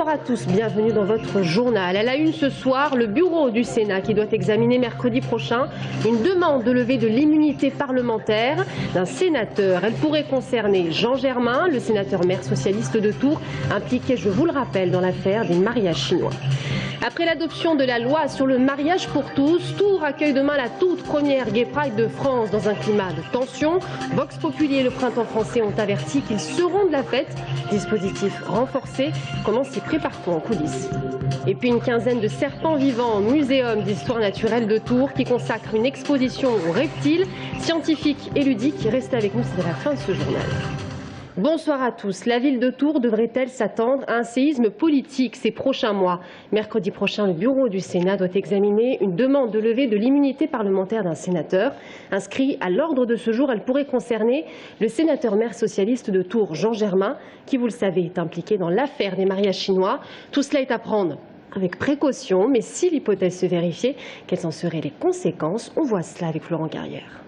Bonsoir à tous, bienvenue dans votre journal. À la une ce soir, le bureau du Sénat qui doit examiner mercredi prochain une demande de levée de l'immunité parlementaire d'un sénateur. Elle pourrait concerner Jean Germain, le sénateur maire socialiste de Tours, impliqué, je vous le rappelle, dans l'affaire des mariages chinois. Après l'adoption de la loi sur le mariage pour tous, Tours accueille demain la toute première Gay Pride de France dans un climat de tension. Vox Populi et le Printemps français ont averti qu'ils seront de la fête. Dispositif renforcé, comment s'y prépare-t-on en coulisses? Et puis une quinzaine de serpents vivants au Muséum d'histoire naturelle de Tours qui consacre une exposition aux reptiles, scientifiques et ludiques. Restez avec nous, c'est la fin de ce journal. Bonsoir à tous. La ville de Tours devrait-elle s'attendre à un séisme politique ces prochains mois? Mercredi prochain, le bureau du Sénat doit examiner une demande de levée de l'immunité parlementaire d'un sénateur. Inscrit à l'ordre de ce jour, elle pourrait concerner le sénateur maire socialiste de Tours, Jean Germain, qui, vous le savez, est impliqué dans l'affaire des mariages chinois. Tout cela est à prendre avec précaution, mais si l'hypothèse se vérifiait, quelles en seraient les conséquences? On voit cela avec Florent Carrière.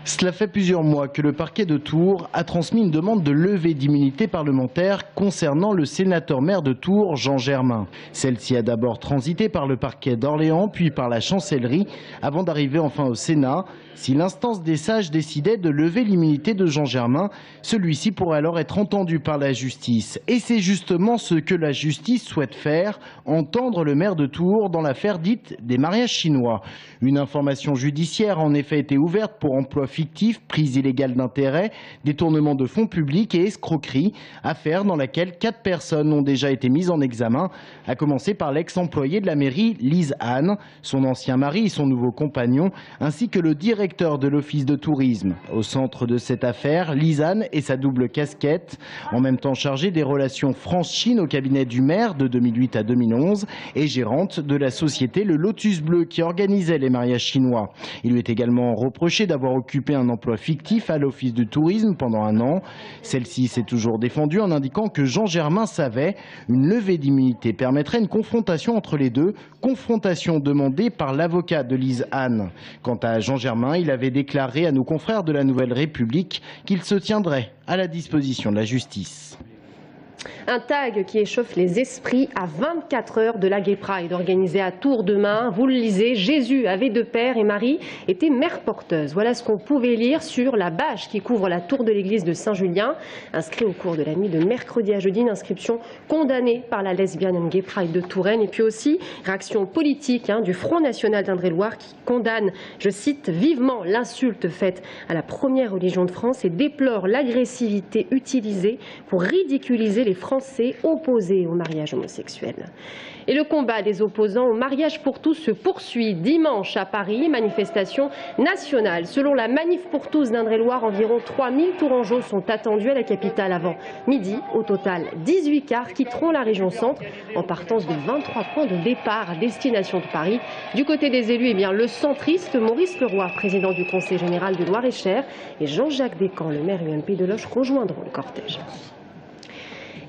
Cela fait plusieurs mois que le parquet de Tours a transmis une demande de levée d'immunité parlementaire concernant le sénateur maire de Tours, Jean Germain. Celle-ci a d'abord transité par le parquet d'Orléans, puis par la chancellerie, avant d'arriver enfin au Sénat. Si l'instance des sages décidait de lever l'immunité de Jean Germain, celui-ci pourrait alors être entendu par la justice. Et c'est justement ce que la justice souhaite faire, entendre le maire de Tours dans l'affaire dite des mariages chinois. Une information judiciaire a en effet été ouverte pour emploi fictif, prise illégale d'intérêt, détournement de fonds publics et escroquerie, affaire dans laquelle 4 personnes ont déjà été mises en examen, à commencer par l'ex-employé de la mairie, Lise Anne, son ancien mari et son nouveau compagnon, ainsi que le directeur de l'office de tourisme. Au centre de cette affaire, Lise Anne et sa double casquette, en même temps chargée des relations France-Chine au cabinet du maire de 2008 à 2011 et gérante de la société Le Lotus Bleu qui organisait les mariages chinois. Il lui est également reproché d'avoir occupé un emploi fictif à l'office de tourisme pendant un an. Celle-ci s'est toujours défendue en indiquant que Jean Germain savait une levée d'immunité permettrait une confrontation entre les deux, confrontation demandée par l'avocat de Lise Anne. Quant à Jean Germain, il avait déclaré à nos confrères de la Nouvelle République qu'il se tiendrait à la disposition de la justice. Un tag qui échauffe les esprits à 24 heures de la Gay Pride organisée à Tours demain. Vous le lisez, Jésus avait 2 pères et Marie était mère porteuse. Voilà ce qu'on pouvait lire sur la bâche qui couvre la tour de l'église de Saint-Julien. Inscrit au cours de la nuit de mercredi à jeudi, une inscription condamnée par la Lesbian and Gay Pride de Touraine. Et puis aussi, réaction politique du Front National d'Indre-et-Loire qui condamne, je cite, vivement l'insulte faite à la première religion de France et déplore l'agressivité utilisée pour ridiculiser les Français opposés au mariage homosexuel. Et le combat des opposants au mariage pour tous se poursuit dimanche à Paris, manifestation nationale. Selon la Manif pour tous d'Indre-et-Loire, environ 3000 Tourangeaux sont attendus à la capitale avant midi. Au total, 18 cars quitteront la région centre en partance de 23 points de départ à destination de Paris. Du côté des élus, eh bien, le centriste Maurice Leroy, président du Conseil général de Loir-et-Cher, et Jean-Jacques Descamps, le maire UMP de Loche, rejoindront le cortège.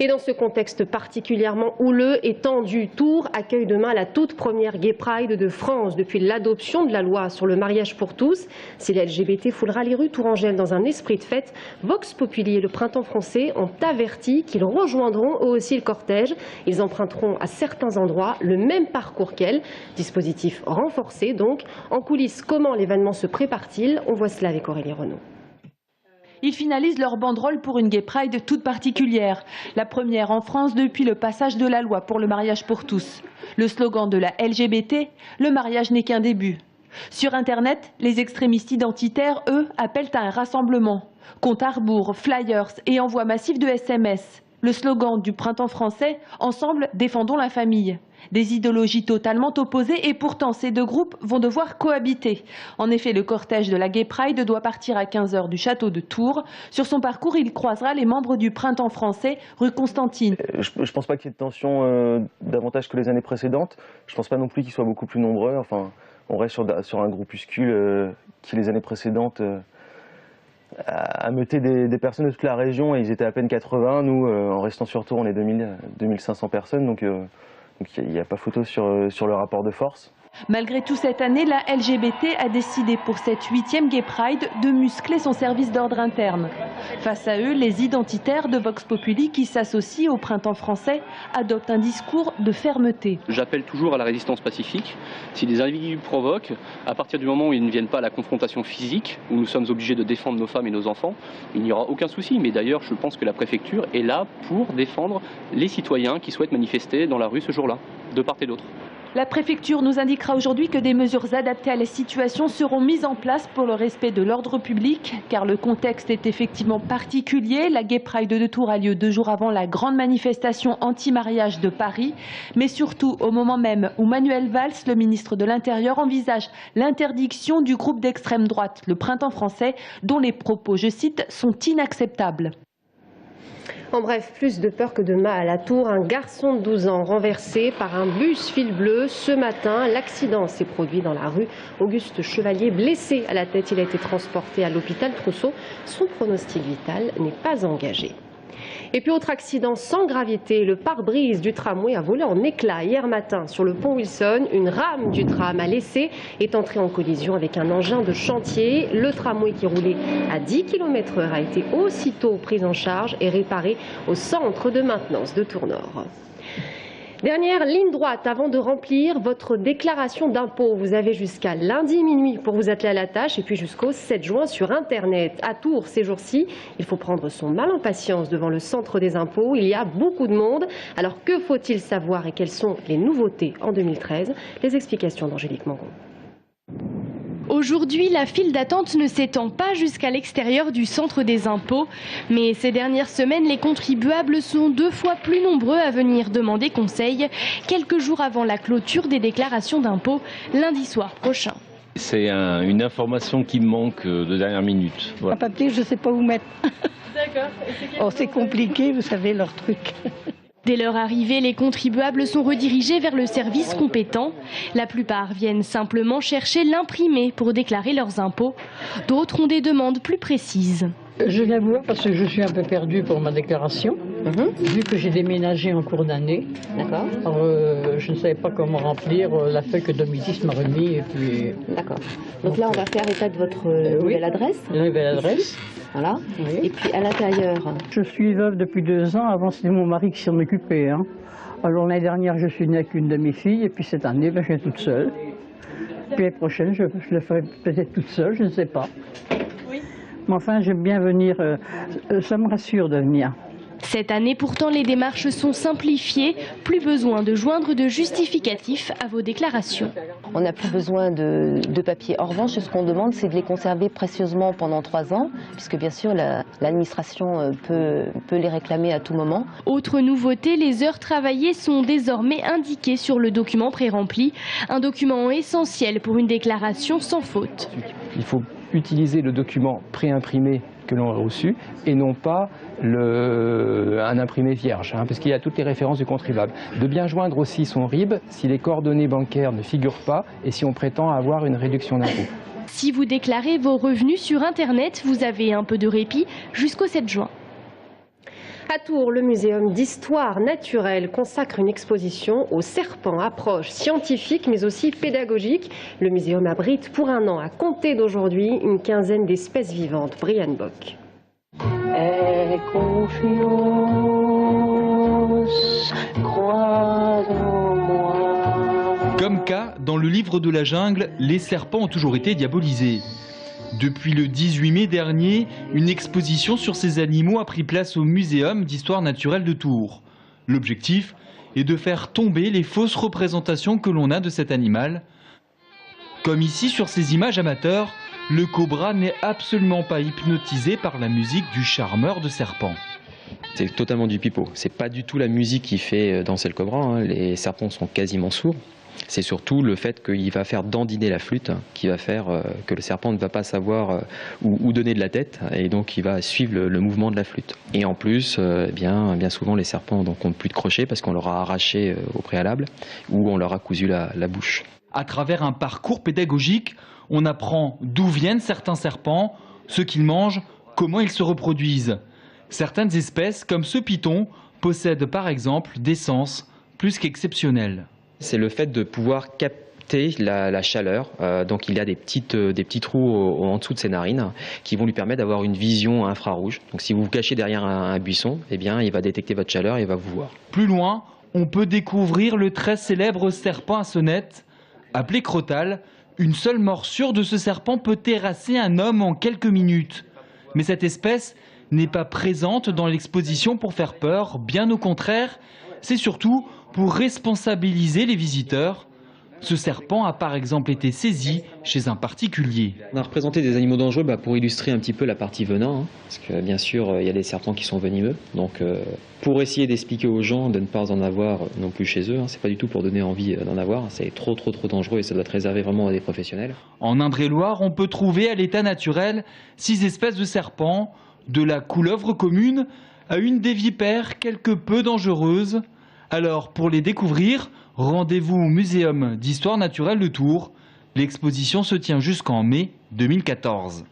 Et dans ce contexte particulièrement houleux et tendu, Tours accueille demain la toute première Gay Pride de France depuis l'adoption de la loi sur le mariage pour tous. Si les LGBT foulera les rues tourangelles dans un esprit de fête, Vox Populi et le Printemps français ont averti qu'ils rejoindront eux aussi le cortège. Ils emprunteront à certains endroits le même parcours qu'elle. Dispositif renforcé donc. En coulisses, comment l'événement se prépare-t-il? On voit cela avec Aurélie Renaud. Ils finalisent leur banderole pour une Gay Pride toute particulière. La première en France depuis le passage de la loi pour le mariage pour tous. Le slogan de la LGBT, le mariage n'est qu'un début. Sur Internet, les extrémistes identitaires, eux, appellent à un rassemblement. Compte à rebours, flyers et envois massifs de SMS. Le slogan du Printemps français, ensemble, défendons la famille. Des idéologies totalement opposées et pourtant ces deux groupes vont devoir cohabiter. En effet, le cortège de la Gay Pride doit partir à 15 h du château de Tours. Sur son parcours, il croisera les membres du Printemps français, rue Constantine. Je ne pense pas qu'il y ait de tension davantage que les années précédentes. Je ne pense pas non plus qu'ils soient beaucoup plus nombreux. Enfin, on reste sur un groupuscule qui, les années précédentes, a meuté des personnes de toute la région et ils étaient à peine 80. Nous, en restant sur Tours, on est 2500 personnes. Donc il n'y a pas photo sur le rapport de force. Malgré tout, cette année, la LGBT a décidé pour cette 8e Gay Pride de muscler son service d'ordre interne. Face à eux, les identitaires de Vox Populi qui s'associent au Printemps français adoptent un discours de fermeté. J'appelle toujours à la résistance pacifique. Si des individus provoquent, à partir du moment où ils ne viennent pas à la confrontation physique, où nous sommes obligés de défendre nos femmes et nos enfants, il n'y aura aucun souci. Mais d'ailleurs, je pense que la préfecture est là pour défendre les citoyens qui souhaitent manifester dans la rue ce jour-là, de part et d'autre. La préfecture nous indiquera aujourd'hui que des mesures adaptées à la situation seront mises en place pour le respect de l'ordre public, car le contexte est effectivement particulier. La Gay Pride de Tours a lieu 2 jours avant la grande manifestation anti-mariage de Paris, mais surtout au moment même où Manuel Valls, le ministre de l'Intérieur, envisage l'interdiction du groupe d'extrême droite, le Printemps français, dont les propos, je cite, sont inacceptables. En bref, plus de peur que de mal à Tours. Un garçon de 12 ans renversé par un bus fil bleu ce matin. L'accident s'est produit dans la rue Auguste Chevalier. Blessé à la tête, il a été transporté à l'hôpital Trousseau. Son pronostic vital n'est pas engagé. Et puis autre accident sans gravité, le pare-brise du tramway a volé en éclats hier matin sur le pont Wilson. Une rame du tram à l'essai est entrée en collision avec un engin de chantier. Le tramway qui roulait à 10 km/h a été aussitôt pris en charge et réparé au centre de maintenance de Tours-Nord. Dernière ligne droite avant de remplir votre déclaration d'impôt. Vous avez jusqu'à lundi minuit pour vous atteler à la tâche et puis jusqu'au 7 juin sur Internet. À Tours, ces jours-ci, il faut prendre son mal en patience devant le centre des impôts. Il y a beaucoup de monde. Alors que faut-il savoir et quelles sont les nouveautés en 2013? Les explications d'Angélique Mangon. Aujourd'hui, la file d'attente ne s'étend pas jusqu'à l'extérieur du centre des impôts. Mais ces dernières semaines, les contribuables sont 2 fois plus nombreux à venir demander conseil quelques jours avant la clôture des déclarations d'impôts, lundi soir prochain. C'est une information qui me manque de dernière minute. Voilà. Un papier, je ne sais pas où mettre. D'accord. Oh, c'est compliqué, vous savez, leur truc. Dès leur arrivée, les contribuables sont redirigés vers le service compétent. La plupart viennent simplement chercher l'imprimé pour déclarer leurs impôts. D'autres ont des demandes plus précises. Je viens vous voir parce que je suis un peu perdue pour ma déclaration, vu que j'ai déménagé en cours d'année. D'accord. Je ne savais pas comment remplir la feuille que Domitis m'a remis. D'accord. Donc là, on va faire état de votre nouvelle adresse. La nouvelle adresse. Voilà. Oui. Et puis à l'intérieur. Je suis veuve depuis 2 ans. Avant, c'était mon mari qui s'en occupait. Alors l'année dernière, je suis née avec une de mes filles. Et puis cette année, je viens toute seule. Puis l'année prochaine, je le ferai peut-être toute seule, je ne sais pas. Oui. Mais enfin, j'aime bien venir. Ça me rassure de venir. Cette année, pourtant, les démarches sont simplifiées. Plus besoin de joindre de justificatifs à vos déclarations. On n'a plus besoin de papier. En revanche, ce qu'on demande, c'est de les conserver précieusement pendant 3 ans, puisque bien sûr, l'administration peut les réclamer à tout moment. Autre nouveauté, les heures travaillées sont désormais indiquées sur le document pré-rempli. Un document essentiel pour une déclaration sans faute. Il faut utiliser le document pré-imprimé que l'on a reçu et non pas un imprimé vierge, parce qu'il y a toutes les références du contribuable. De bien joindre aussi son RIB si les coordonnées bancaires ne figurent pas et si on prétend avoir une réduction d'impôt. Si vous déclarez vos revenus sur Internet, vous avez un peu de répit jusqu'au 7 juin. À Tours, le Muséum d'histoire naturelle consacre une exposition aux serpents, approche scientifique mais aussi pédagogique. Le muséum abrite pour 1 an, à compter d'aujourd'hui, une quinzaine d'espèces vivantes. Brian Bock. Aie confiance, crois en moi. Comme K, dans le livre de la jungle, les serpents ont toujours été diabolisés. Depuis le 18 mai dernier, une exposition sur ces animaux a pris place au Muséum d'histoire naturelle de Tours. L'objectif est de faire tomber les fausses représentations que l'on a de cet animal. Comme ici sur ces images amateurs, le cobra n'est absolument pas hypnotisé par la musique du charmeur de serpents. C'est totalement du pipeau. C'est pas du tout la musique qui fait danser le cobra. Les serpents sont quasiment sourds. C'est surtout le fait qu'il va faire dandiner la flûte qui va faire que le serpent ne va pas savoir où donner de la tête et donc il va suivre le mouvement de la flûte. Et en plus, bien souvent les serpents n'ont plus de crochet parce qu'on leur a arraché au préalable ou on leur a cousu la bouche. À travers un parcours pédagogique, on apprend d'où viennent certains serpents, ce qu'ils mangent, comment ils se reproduisent. Certaines espèces, comme ce python, possèdent par exemple des sens plus qu'exceptionnels. C'est le fait de pouvoir capter la chaleur. Donc il y a des petits trous en dessous de ses narines qui vont lui permettre d'avoir une vision infrarouge. Donc si vous vous cachez derrière un buisson, eh bien, il va détecter votre chaleur et il va vous voir. Plus loin, on peut découvrir le très célèbre serpent à sonnette, appelé Crotal. Une seule morsure de ce serpent peut terrasser un homme en quelques minutes. Mais cette espèce n'est pas présente dans l'exposition pour faire peur, bien au contraire, c'est surtout pour responsabiliser les visiteurs. Ce serpent a par exemple été saisi chez un particulier. On a représenté des animaux dangereux pour illustrer un petit peu la partie venin, parce que bien sûr il y a des serpents qui sont venimeux. Donc pour essayer d'expliquer aux gens de ne pas en avoir non plus chez eux, c'est pas du tout pour donner envie d'en avoir, c'est trop dangereux et ça doit être réservé vraiment à des professionnels. En Indre-et-Loire, on peut trouver à l'état naturel 6 espèces de serpents, de la couleuvre commune à une des vipères quelque peu dangereuses. Alors pour les découvrir, rendez-vous au Muséum d'histoire naturelle de Tours. L'exposition se tient jusqu'en mai 2014.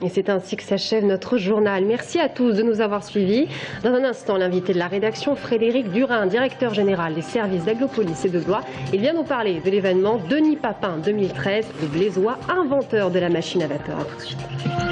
Et c'est ainsi que s'achève notre journal. Merci à tous de nous avoir suivis. Dans un instant, l'invité de la rédaction, Frédéric Durin, directeur général des services d'Aglopolis et de Blois. Il vient nous parler de l'événement Denis Papin 2013, le Blésois, inventeur de la machine à vapeur. À tout de suite.